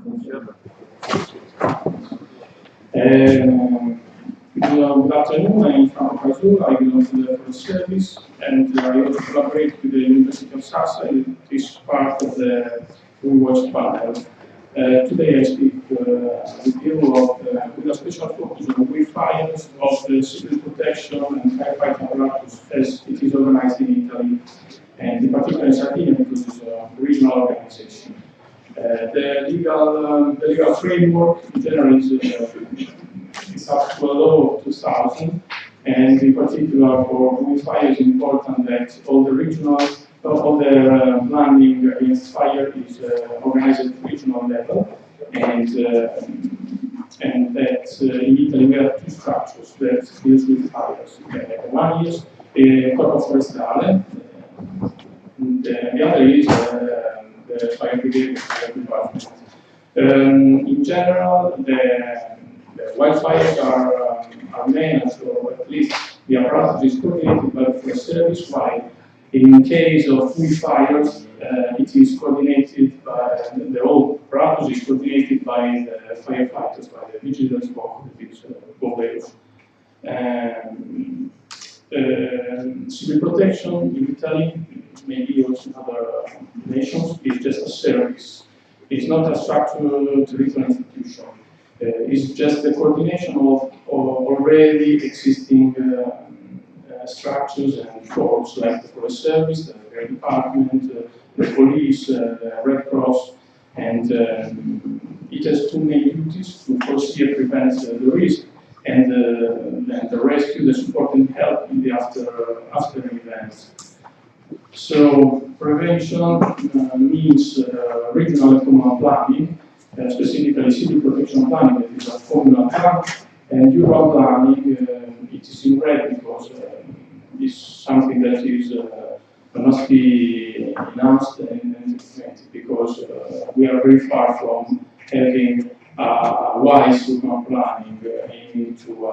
Good afternoon, I'm Franco Casula, I belong to the Forest Service, and I also collaborate with the University of Sassa. It is part of the Watch panel. Today I speak with you with a special focus on wildfires of the civil protection and firefighting apparatus as it is organized in Italy, and in particular in Sardinia because it's a regional organization. The legal framework in general is up to a law of 2000, and in particular for wildfire it's important that all the planning against fire is organized at regional level, and that in Italy we have two structures that deals with fires. One is Corpo Forestale, and the other is the fire brigade fire department. In general, the wildfires are managed, or at least the apparatus is coordinated by the Forest Service, while in case of wildfires, it is coordinated by the whole apparatus is coordinated by the firefighters, by the vigilance squad, that is bombeiros. Civil protection in Italy, maybe also in other nations, is just a service. It's not a structural territorial institution. It's just the coordination of already existing structures and corps like the Forest Service, the Fire Department, the police, the Red Cross, and it has two main duties: to foresee and prevent the risk, and the rescue, the support and help in the after events. So prevention means regional and communal planning, specifically civil protection planning, that is a formula term, and urban planning, it is in red because it's something that is must be announced and implemented, because we are very far from having wise urban planning aiming to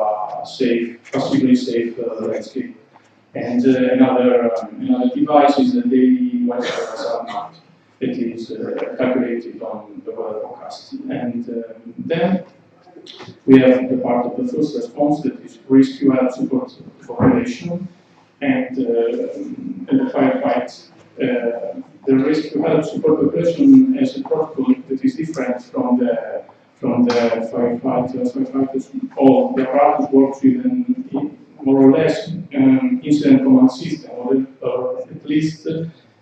possibly safe landscape. And another device is the daily weather map that is calculated on the weather forecast. And then we have the part of the first response, that is rescue and support population, and the firefight. The rescue help support population has a protocol that is different from the firefighters. All the apparatus works with an more or less incident command system, or at least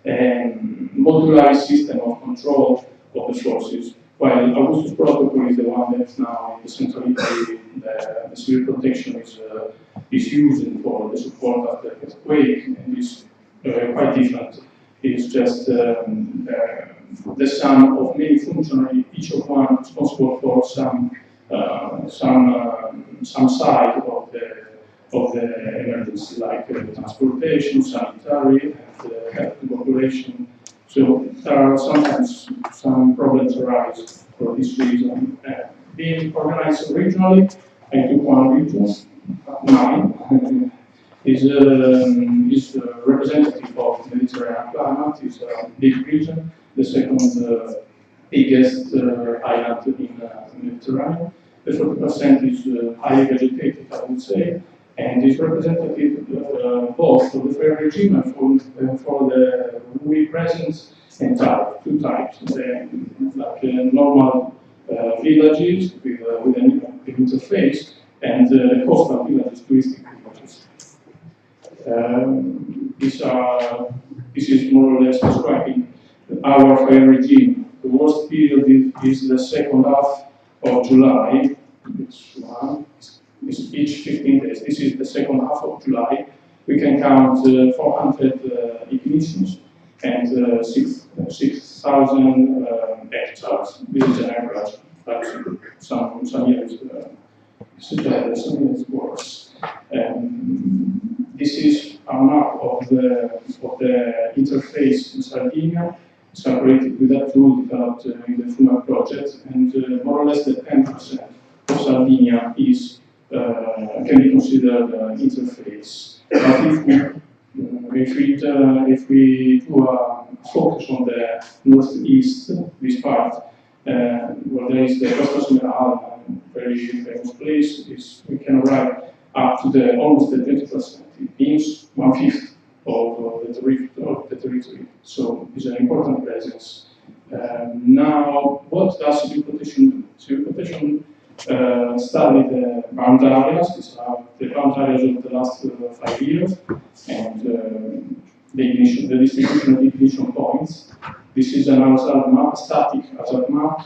modularized system of control of the sources. While Augustus protocol is the one that's now in the central Italy, the civil protection is using for the support of the earthquake, and is quite different. It's just the sum of many functionaries, each of one responsible for some side of the emergency, like transportation, sanitary, and health population. So there are sometimes some problems arise for this reason. Being organized regionally, I took one region, mine, is representative of the Mediterranean climate. It's a big region, the second biggest island in the Mediterranean. The 40% is highly vegetated, I would say, and is representative both for the fire regime and for the wind presence and type, two types. Like normal villages with an interface, and coastal villages, touristic villages. This is more or less describing our fire regime. The worst period is the second half of July. It's each 15 days. This is the second half of July. We can count 400 ignitions and 6,000 hectares. This is an average, but some years some years worse. This is a map of the interface in Sardinia, separated with that tool developed in the FUMA project, and more or less the 10% of Sardinia is can be considered interface. But if we do a focus on the northeast, this part, where there is the Casula, very famous place. We can arrive up to the almost the 20%. It means 1/5 of the territory. So it's an important presence. Now, what does civil protection do? Civil protection study the bound areas. These are the bound areas of the last 5 years, and the distribution of ignition points. This is an hazard map, static hazard map,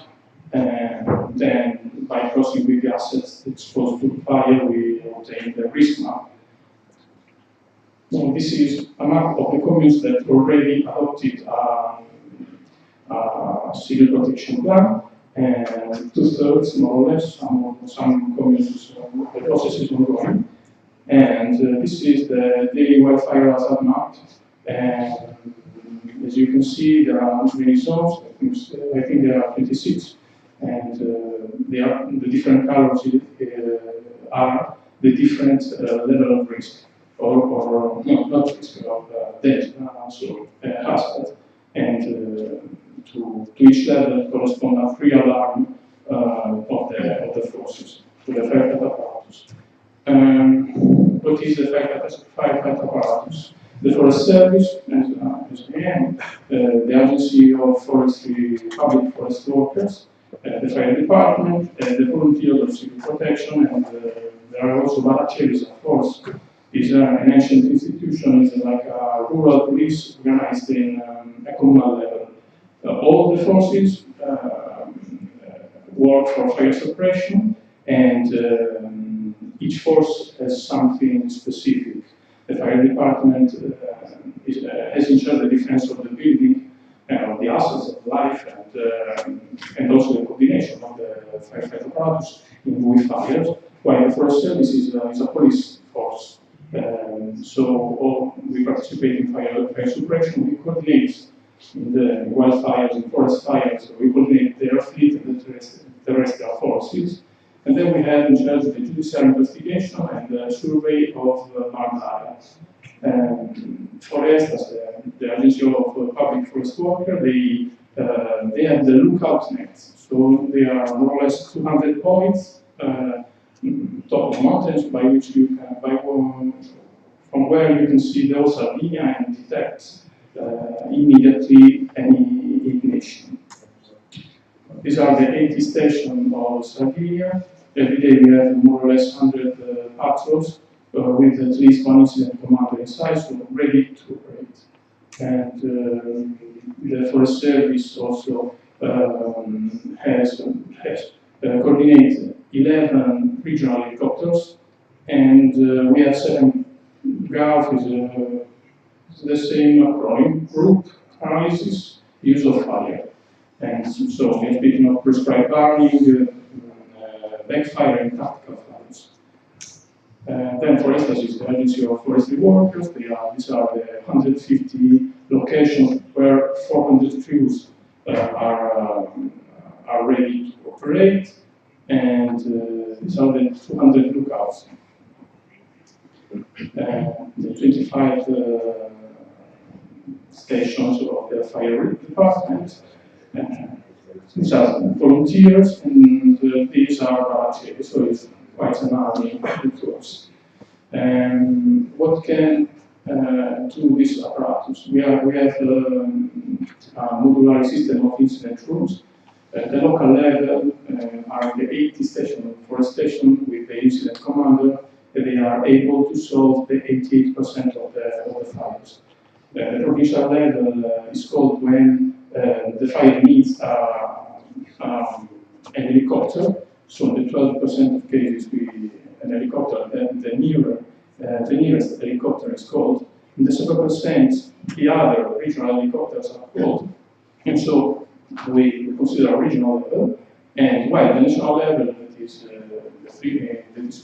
and then by crossing with the assets exposed to fire, we obtain the risk map. So this is a map of the communes that already adopted a civil protection plan, and 2/3, more or less, some communes, the process is ongoing. And this is the daily wildfire hazard map. And as you can see, there are many zones. I think there are 26, and the different colors are the different level of risk, or not risk, of death, so hazard. And to each level correspond a free alarm of the forces, to the firefight apparatus. What is the firefight apparatus? The Forest Service, as again, the Agency of Forestry, Public Forest Workers, the Fire Department, the Volunteers of Civil Protection, and there are also barracceries, of course. It's an ancient institution. It's like a rural police organized in a communal level. All the forces work for fire suppression, and each force has something specific. The fire department has in charge the defense of the building and of the assets of life, and also the coordination of the firefight apparatus with fires, while the Forest Service is a police force. So we participate in fire suppression, we coordinate in the wildfires and forest fires, we coordinate their fleet and the terrestrial forces. And then we have in charge the judicial investigation and the survey of bound areas. Forest, as the Agency of Public Forest Workers, they have the lookout nets. So they are more or less 200 points, top of mountains, by which you can, from where you can see the Sardinia and detect immediately any ignition. These are the 80 stations of Sardinia. Every day we have more or less 100 patrols with at least one incident commander inside, so ready to operate. And the Forest Service also has coordinated 11 regional helicopters, and we have 7 GAF is the same acronym, Group Analysis, Use of Fire. And so we are speaking of prescribed burning, backfire, and tactical fires. Then, for instance, is the Agency of Forestry Workers. These are the 150 locations where 400 crews are ready to operate, and these are the 200 lookouts. The 25 stations of the fire department. These are volunteers, and these are barracceries, so it's quite an army to us. What can do this apparatus? We have a modular system of incident rooms. At the local level are the 80 stations of forestation with the incident commander. They are able to solve the 88% of the fires. The provincial level is called when the fire needs an helicopter. So in the 12% of cases, an helicopter, the nearest helicopter is called. In the 7%, the other regional helicopters are called. And so we consider regional level. And while the national level, that is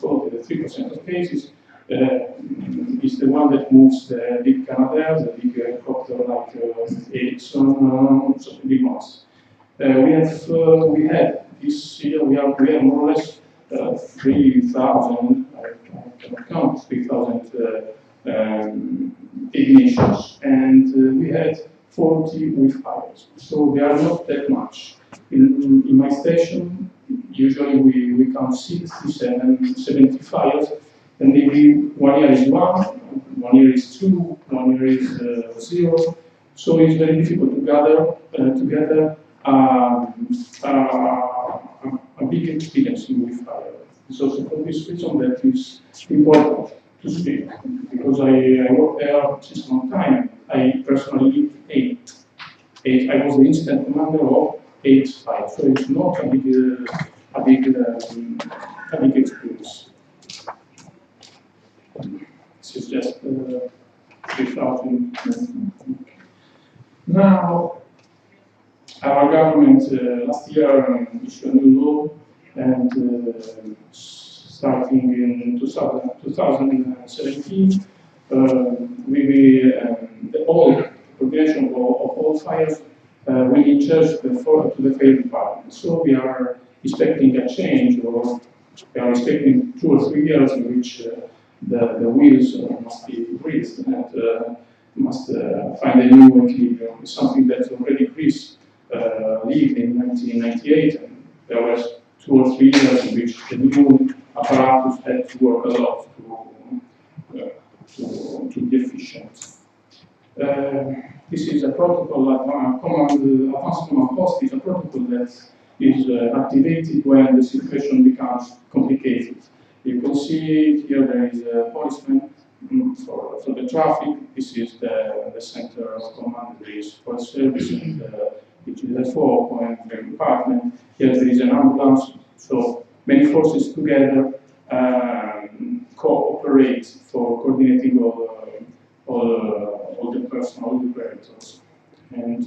called the 3% of cases, is the one that moves the big Canadair, the big helicopter like Ericsson, so the big ones. We had this year, we have more or less 3,000, I cannot count, 3,000 ignitions, and we had 40 with fires. So they are not that much. In my station, usually we count 60, 70 fires, and maybe 1 year is 1 year is 2, 1 year is 0. So it's very difficult to gather together a big experience with fire. It's also for this reason that it's important to speak, because I worked there since a long time. I personally lived 8. I was the incident commander of 8 fires, so it's not a big experience. This is just 3,000. Now, our government last year issued a new law, and starting in 2017, all coordination of all fires will be charged to the fire department. So we are expecting a change, or we are expecting 2 or 3 years in which the wheels must be greased and must find a new equilibrium. It's something that already Greece lived in 1998, and there was 2 or 3 years in which the new apparatus had to work a lot to be efficient. This is a protocol, advanced command post is a protocol that is activated when the situation becomes complicated. You can see here there is a policeman for the traffic. This is the center of command. There is forest service and T04 and the department. Here there is an ambulance. So many forces together cooperate for coordinating all the personnel, all the operators. And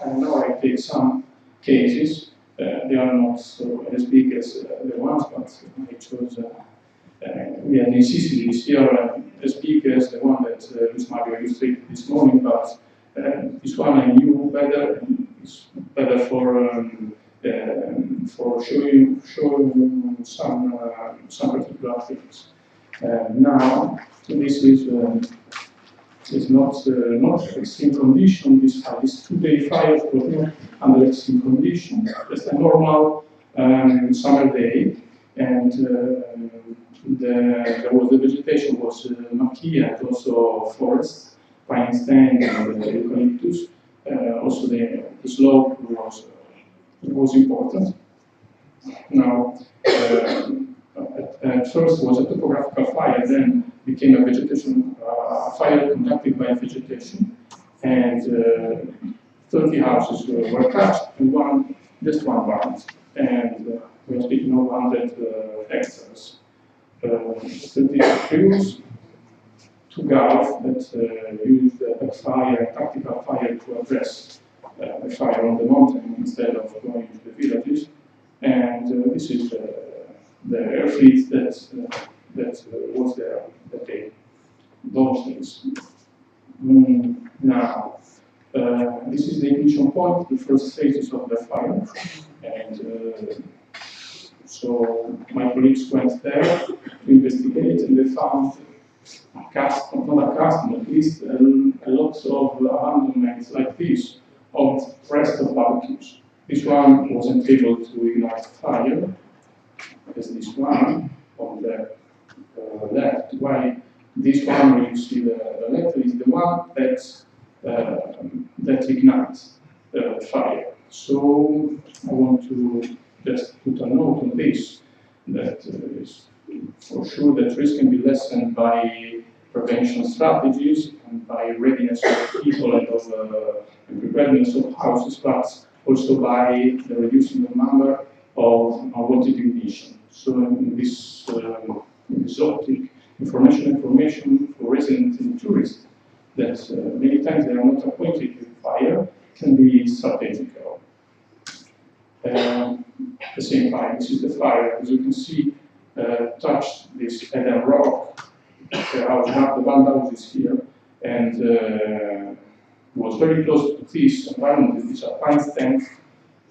I know I take some cases. They are not so as big as the ones, but I chose. We had in Sicily this year as big as the one that Luis Mario illustrated this morning, but this one I knew better. And it's better for showing some particular things. Now, this is not extreme condition. This 2-day fire was not under extreme condition. Just a normal summer day, and the vegetation was maquis and also forest, pine stand and eucalyptus. Also the slope was important. Now, at first was a topographical fire, then became a vegetation fire conducted by vegetation, and 30 houses were touched, and just one burned, and we are speaking of 100 hectares. 30 crews, 2 guards that used a tactical fire to address the fire on the mountain instead of going to the villages, and this is the air fleet that was there that day. Those things. Now, this is the ignition point, the first phases of the fire, and so my colleagues went there to investigate, and they found at least a lot of abandonments like this of rest of barbecues. This one wasn't able to ignite fire, as this one on the left. Why this one, where you see the letter, is the one that ignites fire. So I want to just put a note on this, that is for sure that risk can be lessened by prevention strategies and by readiness of people and of preparedness of houses, but also by the reducing the number of unwanted ignition. So in this optic, information for residents and tourists that many times they are not acquainted with fire can be strategical. The same fire, this is the fire, as you can see, touched this Eden rock. The one house is here, and was very close to this environment. This is a pine stand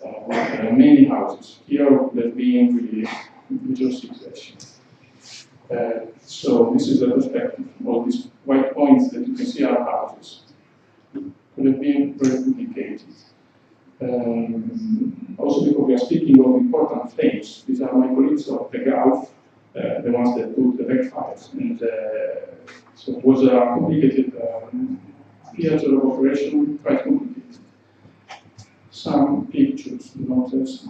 with many houses. Here would have been really major situation. So this is the perspective. All these white points that you can see are houses. Could have been very complicated. Also because we are speaking of important flames. These are my colleagues of the Gulf, the ones that put the backfires. And so it was a complicated theater of operation, quite complicated. Some pictures, notice.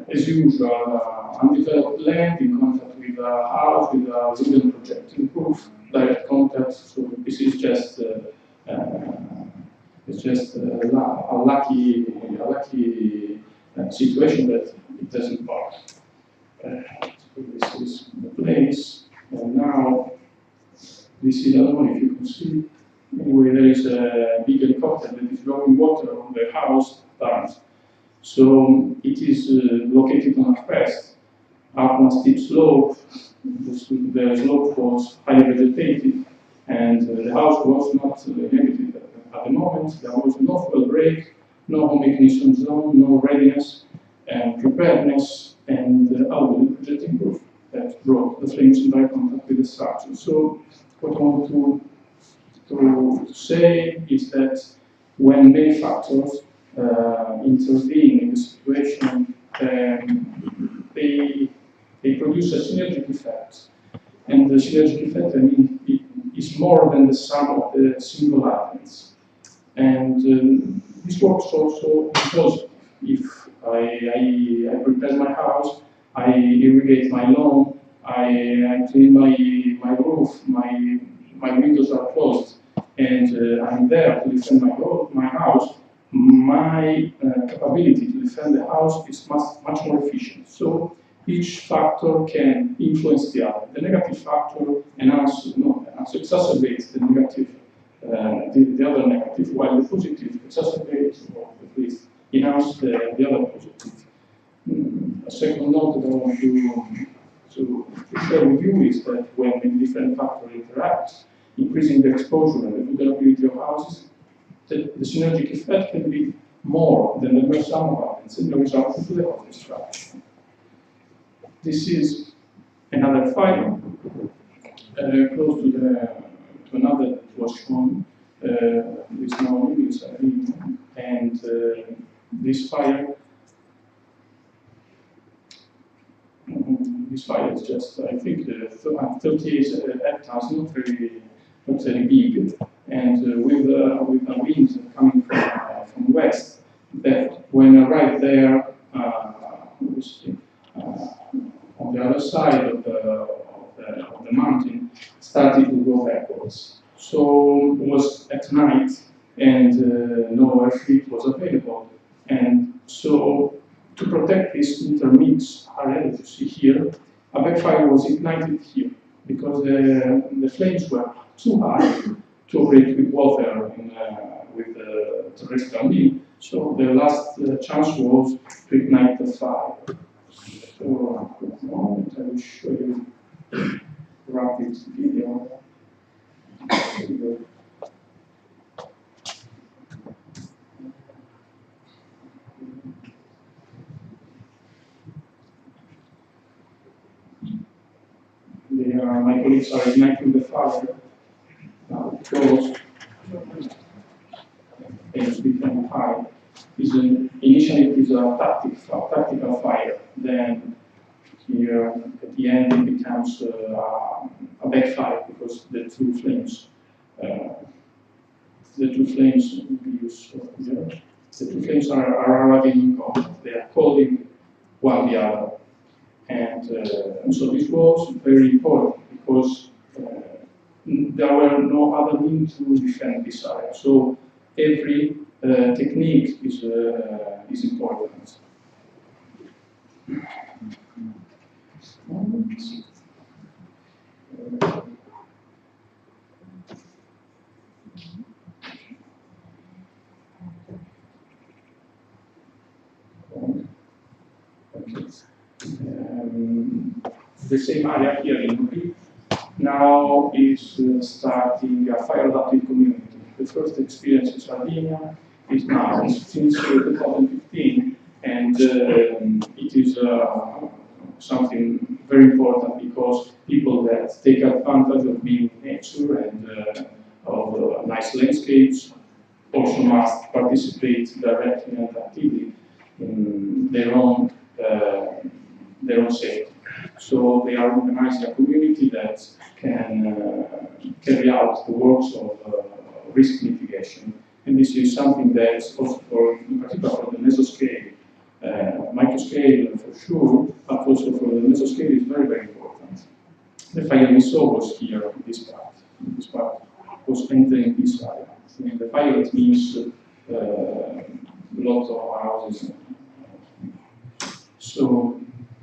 As usual, undeveloped land in contact with a house with a wooden projecting roof, direct contact. So this is just it's just a lucky situation that it doesn't work. So this is the place, and now this is, I don't know if you can see, where there is a big helicopter that is blowing water on the house turns. So it is located on a crest, up on a steep slope. The slope was highly vegetated, and the house was not inhabited at the moment. There was no fuel break, no home ignition zone, no readiness and preparedness, and the projecting roof that brought the flames in direct contact with the structure. So what I want to say is that when many factors intervene in the situation, they produce a synergic effect. And the synergic effect, I mean, it is more than the sum of the single atoms. And this works also because if I prepare my house, I irrigate my lawn, I clean my roof, my windows are closed, and I'm there to defend my house, my capability to defend the house is much more efficient. So each factor can influence the other. The negative factor exacerbates the negative, the other negative, while the positive exacerbates, or at least enhance the other positive. A second note that I want to share with you is that when different factors interact, increasing the exposure and the vulnerability of houses, the synergic effect can be more than the mere sum of atoms and the result of the whole structure. This is another fire close to another that was shown this morning, and this fire. This fire is just, I think, 38 hectares, not very big, and with a wind coming from west, that when I arrived there, on the other side of the mountain, started to go backwards. So it was at night, and no air fleet was available, and so to protect this intermix area that you see here, a backfire was ignited here because the flames were too high to operate with water with the terrestrial beam. So the last chance was to ignite the fire. So at the moment I will show you a rapid video. My colleagues are igniting the fire. Now it goes, it's become high. Initially it is a tactical fire. Then here at the end it becomes a backfire because the two flames are arriving in contact. They are calling one the other. And so this was very important because there were no other means to defend this area. So every technique is important. The same area here in Uri now is starting a fire-adapted community. The first experience in Sardinia is now since 2015, and it is something very important because people that take advantage of being in nature and of nice landscapes also must participate directly and actively in their own safety. So they are organizing a community that can carry out the works of risk mitigation. And this is something that also for, in particular for the mesoscale, microscale for sure, but also for the mesoscale is very, very important. The fire we saw was here, this part. This part was entering this area. And the fire means lots of houses. So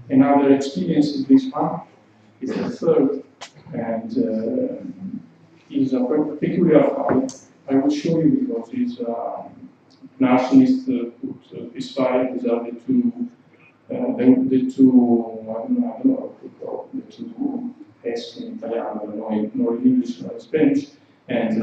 another experience is this one. It's the third, and is a peculiar fire. I will show you because it's an arsonist put this fire. These are the two, I don't know the two S in Italian, nor in English nor in Spanish, and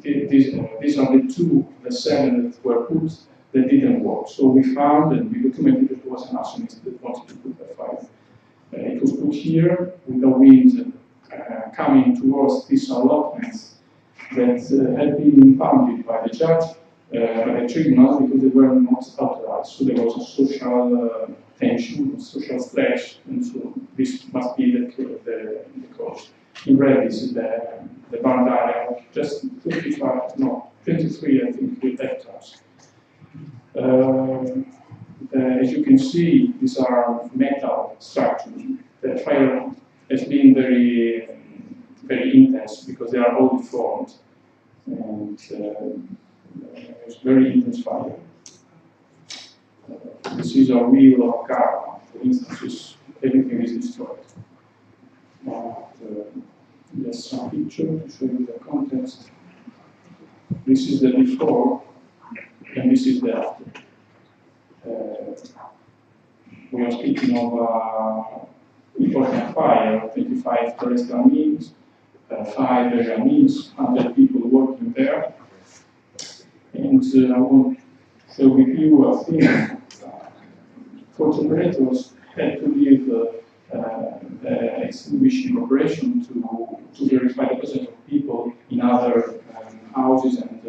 these are the seven that were put that didn't work. So we found and we documented that there was an arsonist that wanted to put the fire. It was put here with the wind coming towards these allotments that had been impounded by the judge, by the tribunal, because they were not authorized. So there was a social tension, social stress, and so this must be the cause. In red, this is the burned area, just 23, I think, hectares. As you can see, these are metal structures. The fire has been very, very intense because they are all deformed, and it's very intense fire. This is a wheel of a car, for instance, everything is destroyed. Just some picture to show you the context. This is the before, and this is the after. We are speaking of important fire, 25 Forestale means, 5 area means, 100 people working there. And I want to share with you a thing. Port operators had to leave extinguishing operation to verify the presence of people in other houses and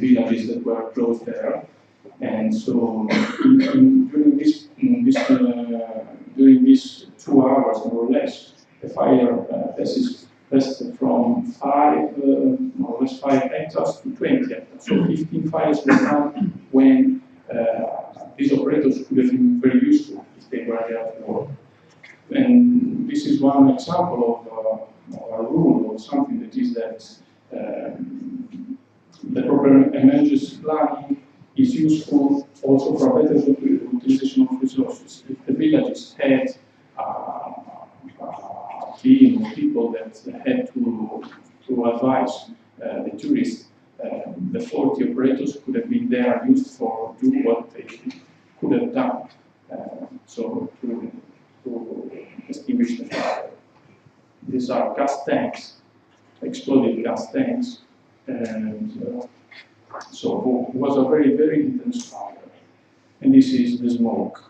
villages that were close there. And so during these 2 hours, more or less, the fire lasted from 5 hectares to 20 hectares. So 15 fires were done when these operators could have been very useful if they were there to work. And this is one example of a rule or something that is that the proper emergency planning is useful also for a better utilization of resources. If the villages had a team of people that had to advise the tourists, the 40 operators could have been there used for do what they could have done. So to extinguish the fire. These are gas tanks, exploded gas tanks, and so it was a very, very intense fire. And this is the smoke.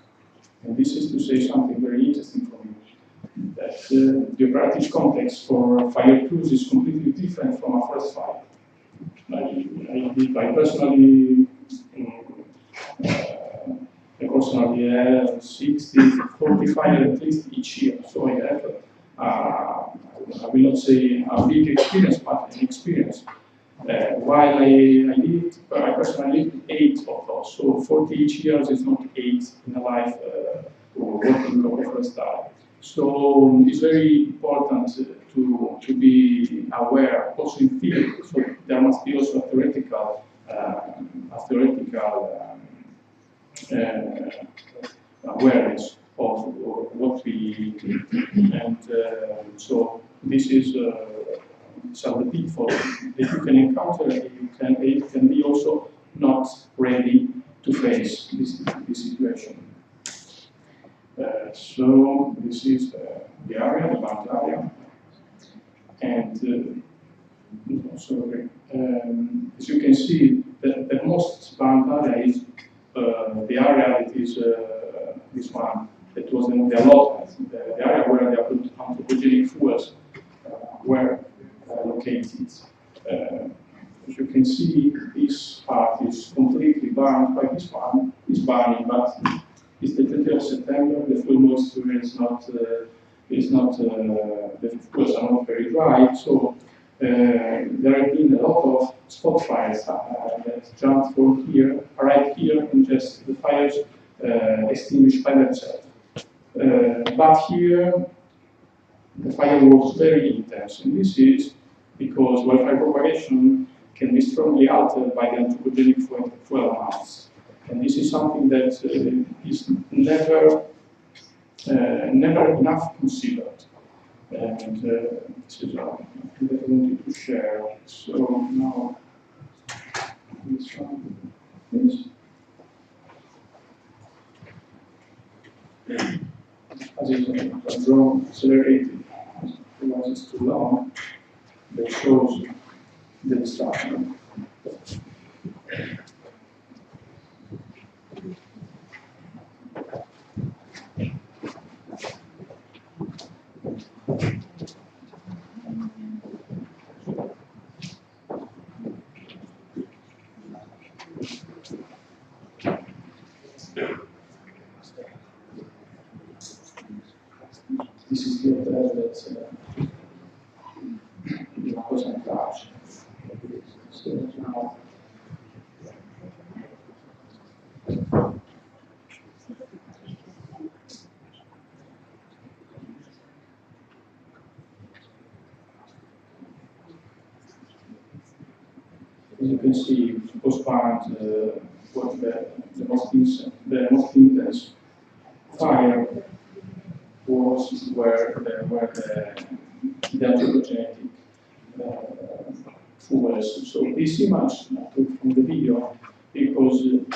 And this is to say something very interesting for me, that the operative context for fire crews is completely different from a forest fire. I personally have 60, 45 at least each year. So I have, I will not say a big experience, but an experience. While I personally lived 8 of those. So 40 each year is not 8 in a life working for Forestale. So it's very important to be aware, also in field. So there must be also a theoretical awareness of what we do. And so this is some of the pitfalls that you can encounter. You can be also not ready to face this situation. So this is the area, the bound area, and as you can see, the most bound area is the area that is this one, that was in the allotment, the area where the anthropogenic fuels were located. As you can see, this part is completely burned by this one. It's burning, but it's the 30th of September. The full moisture is not, the fuels are not very dry. So there have been a lot of spot fires that jumped from here, right here, and just the fires extinguished by themselves. But here, the fire was very intense, and this is because wildfire propagation can be strongly altered by the anthropogenic fuel amounts. And this is something that is never enough considered. And this is something that I wanted to share. So now, this one, please. As it's drawn accelerated, otherwise it's too long, that shows the destruction. This is the hotel that wasn't touched. So now, as you can see, postponed what the most intense fire was where the anthropogenic fuels. So this image I took from the video because it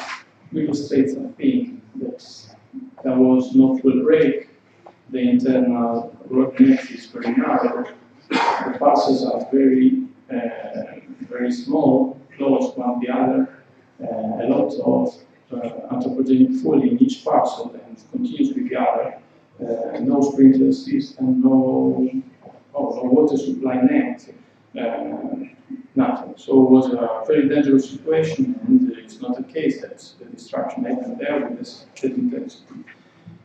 illustrates, I think, that was no fuel break. The internal road net is very narrow. The pulses are very small, close one the other. A lot of anthropogenic fuel in each parcel and continues with the other. No sprinkler system, no water supply net, nothing. So it was a very dangerous situation, and it's not a case that the destruction happened there with this intensity.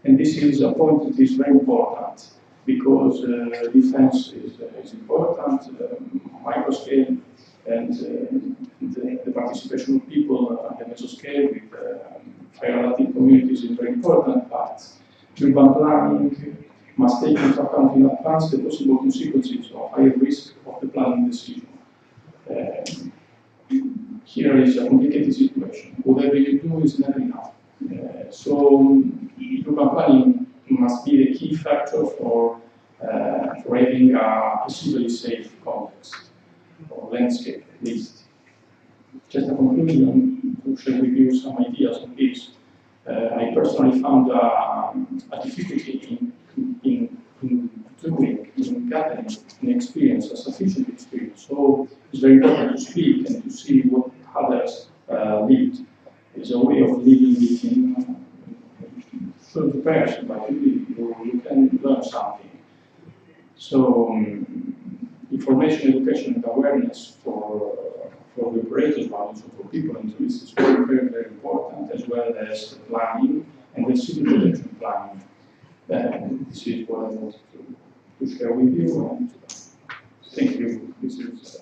And this is a point that is very important because defense is important, microscale, and the participation of people at the mesoscale with fire-related communities is very important, but urban planning must take into account in advance the possible consequences of higher risk of the planning decision. Here is a complicated situation. Whatever you do is never enough. So urban planning must be the key factor for having a possibly safe context or landscape at least. Just a conclusion to share with you some ideas on this. I personally found a difficulty in gathering an experience, a sufficient experience. So it's very important to speak and to see what others lived. It's a way of living it in third person, but you can learn something. So information, education, and awareness for the operators, but also for people and tourists is very, very important, as well as the planning and the city protection planning. This is what I wanted to share with you. And thank you. This is